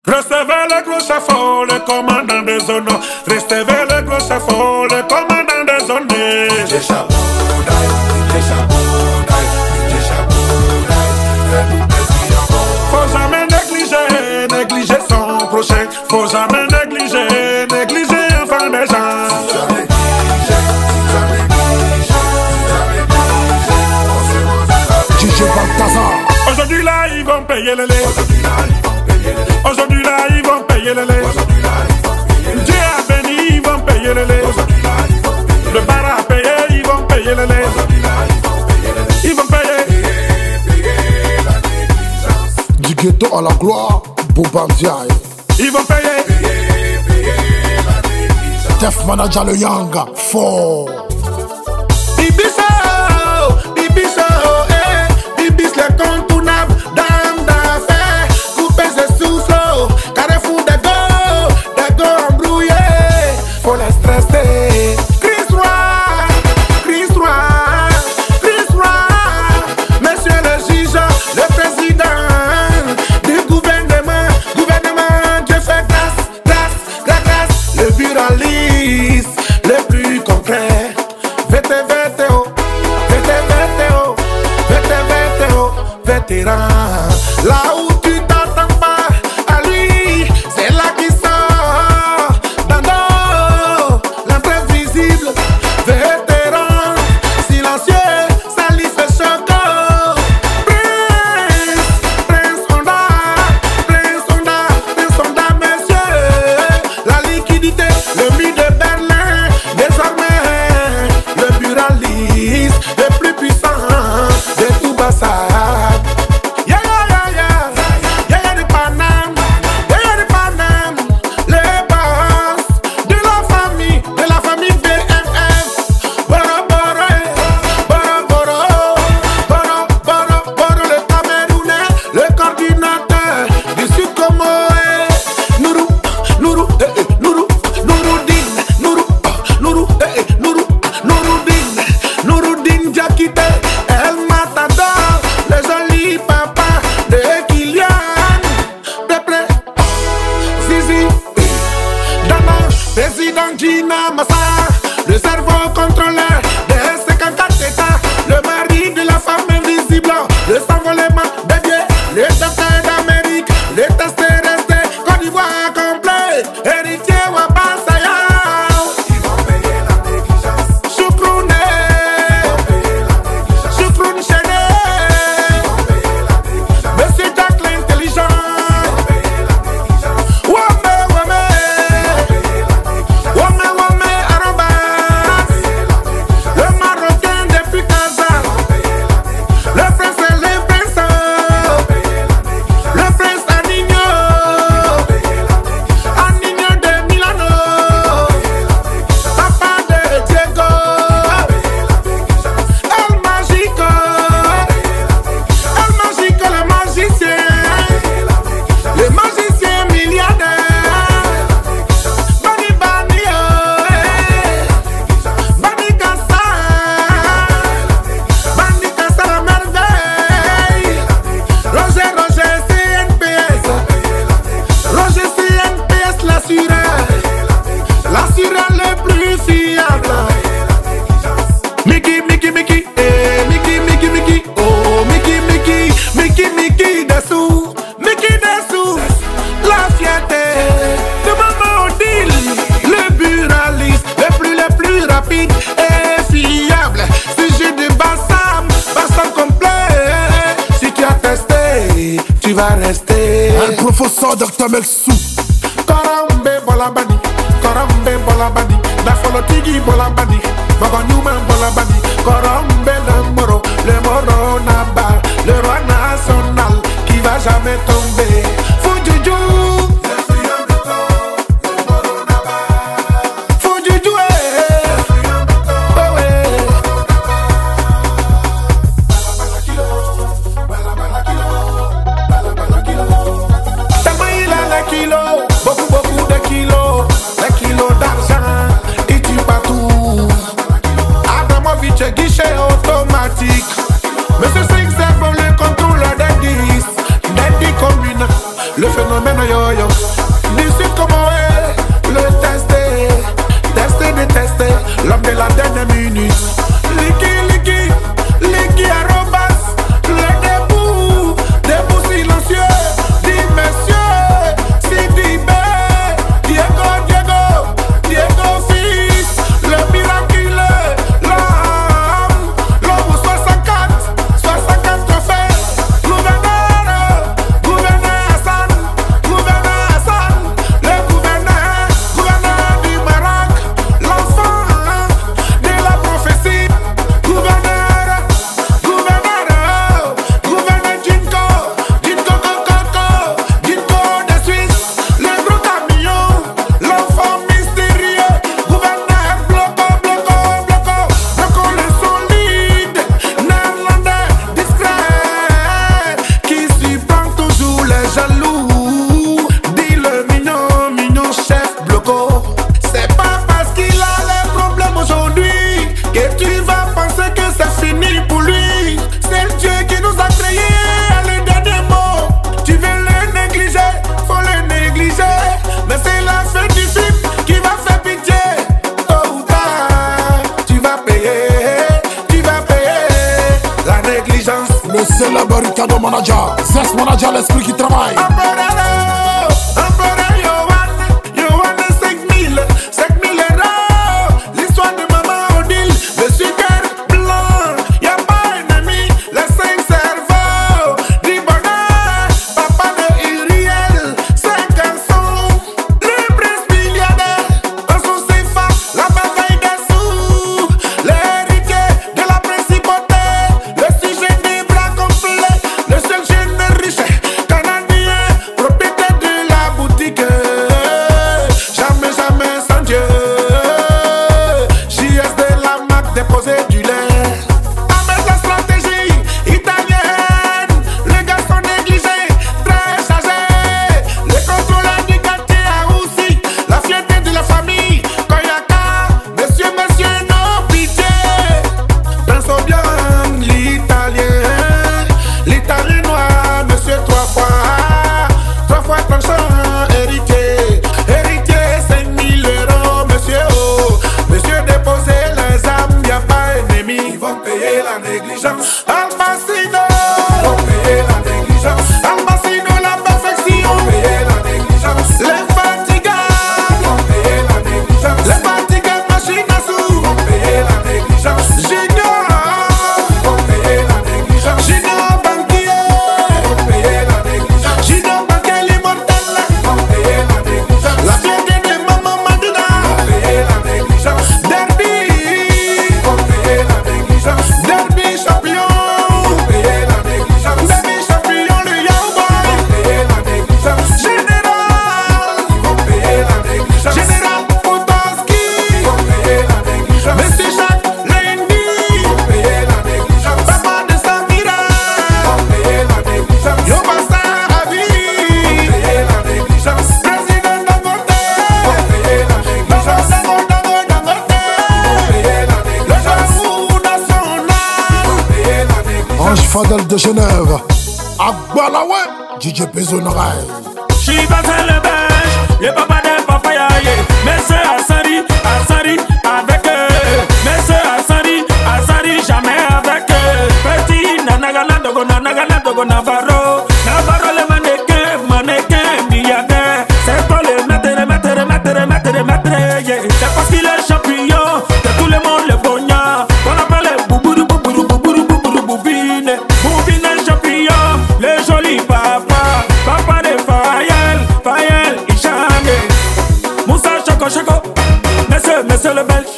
Restez vers le gros chafon, le commandant des zones. Restez vers le gros chafon, le commandant des zones. DJ Chaboudaï, DJ Chaboudaï, DJ Chaboudaï, fais-nous plaisir encore. Faut jamais négliger son prochain. Faut jamais négliger enfin des gens. DJ Balthazar. Aujourd'hui là, ils vont payer le lait. Aujourd'hui là, ils vont payer le lait. Dieu a béni, ils vont payer le lait. Le bar a payé, ils vont payer le lait. Ils vont payer. Du ghetto à la gloire, Boubandiaï. Ils vont payer. Def Manager le Yanga, fort. Bibiso, Bibis l'incontournable, dame d'affaires, coupez ce souffle, carrefour des go embrouillés, faut les stresser. Chris Roy, monsieur le juge, le président du gouvernement, Dieu fait grâce, le buraliste, le plus concret, VTO. Vétéran, là où tu t'attends pas à lui, c'est là qu'il sort dans l'imprévisible. Vétéran, silencieux, ça lui fait choc. Prince Honda, messieurs, la liquidité, le mur de Berlin, désormais, le buraliste, le plus puissant de tout Bassard. Président Gina Massa, le cerveau contrôleur des 54 États, le mari de la femme invisible, le s'envolement dévié, les testés d'Amérique, les testés restés, Côte d'Ivoire complet, héritier Wabasaya. Ils vont payer la négligence. Choukroune Chéné, Monsieur Jack l'intelligent. L'assureur le plus fiable. Mickey, oh Mickey dessous, la fierté de Maman Odile, le buraliste, le plus rapide et fiable. Sujet de Bassam complet. Si tu as testé, tu vas rester. Un professeur Dr Melsou. Korambe bolabani, Dafolo Tigi bolabani, Mago Newman bolabani, Korambe le moro naba, le roi national qui va jamais tomber. Foujoujou, Foujoujou, tellement il a les kilos, beaucoup de kilos. D'argent, il tue partout. Adamovic, guichet automatique. Monsieur Six, le contrôleur des 10, des 10 communes. phénomène yo-yo. Du sud comme ouais, le tester, détester, l'homme de la dernière minute. Licky, arrobas, le debout silencieux. Dis monsieur, Sidibé, Diego fils, le miraculeux, l'homme 64 trophées. Gouverneur Hassan, le gouverneur du Maroc, l'enfant de la prophétie. Gouverneur Ginko de Suisse, le gros camion, l'enfant mystérieux. Gouverneur Bloco, le solide, néerlandais, discret, qui surprend toujours les jaloux. Dis le mignon chef Bloco. C'est pas parce qu'il a les problèmes aujourd'hui que tu vas penser que c'est fini pour lui. C'est le Dieu qui nous a créés à les derniers mots. Tu veux le négliger, faut le négliger. Mais c'est la fin du film qui va faire pitié. Tôt ou tard, tu vas payer la négligence. Le célèbre Ricardo Manager, Zest Manager, l'esprit qui travaille. Empereur Yohan, 5000 euros. L'histoire de maman Odile, le sucre blanc. Y'a pas ennemi, les 5 cerveaux. Du bonheur, papa de Uriel, 5 garçons. Le prince milliardaire, dans son CFA, la bataille des sous. L'héritier de la principauté, le sujet des bras complets. Le seul jeune riche, canadien, propriétaire de la boutique. Jamais sans Dieu. JS de la marque déposé du lait. Avec la stratégie italienne, le garçon négligé, très chargé. Les contrôleurs du quartier a aussi la fierté de la famille. Koyaka, monsieur, non pitié. Prince Obiang, l'italien noir, monsieur 3 fois tranchant, héritier 5000 euros, monsieur, monsieur déposé les armes, y'a pas ennemi, ils vont payer la négligence. Albacino, ils vont payer la négligence. Albacino, la perfection, ils vont payer la négligence. Les fatigants, ils vont payer la négligence. Les fatigants, machine à sous, ils vont payer la négligence. Junior, ils vont payer la négligence. Junior banquier, ils vont payer la négligence. Junior banquier l'immortel, ils vont payer la négligence. La fierté de maman Madina, ils vont payer la négligence. Derby, ils vont payer la négligence. Derby champion, ils vont payer la négligence. Derby champion, le Yaouba, ils vont payer la négligence. Général, ils vont payer la négligence. Général Potoski, ils vont payer la négligence. Monsieur Jacques Lendi, ils vont payer la négligence. Papa de Samira, ils vont payer la négligence. Yobasa Ravi, ils vont payer la négligence. Président Dangote, ils vont payer la négligence. Dangote, ils vont payer la négligence. Le Jamou national, ils vont payer la négligence. Ange Fadel de Genève, Agbalawe, DJ Pézonaray. Shiva c'est le belge, le papa de Papaya. Monsieur Assari, avec eux. Monsieur Assari, jamais avec eux. Petit Nanagala Dogo Navarro. Navarro le mannequin, milliardaire. C'est pas le maître, yeah. C'est parce qu'il est champion, que tout le monde le pogna. On appelle Boubourou Boubine champion, le joli papa de Fayel, Ichane. Moussa Choco, monsieur le belge.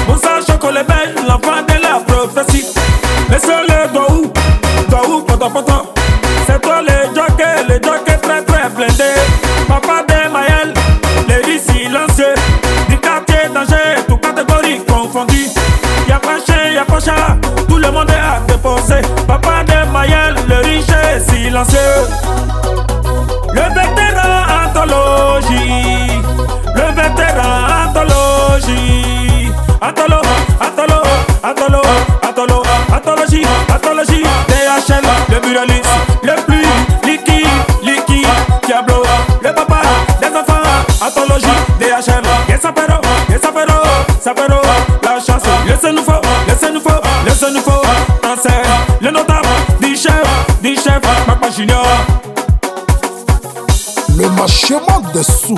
Moussa Choco le belge, l'enfant de la prophétie. Monsieur le Dohou, poto. C'est toi le jockey très blindé. Papa de Mayel, les vies silencieux. Du quartier danger, tout catégorie confondue. Y'a pas chien, y'a pas chat, tout le monde est à déposer. Papa de Mayel, le riche et silencieux. Le vétéran anthologie, anthologie, THL, le buraliste, le plus liquide, Diablo. Sapero, la chance. Laissez-nous faire, laissez-nous faire, laissez-nous faire. Danser, le notable, du chef, Papa Junior. Le machement des sous.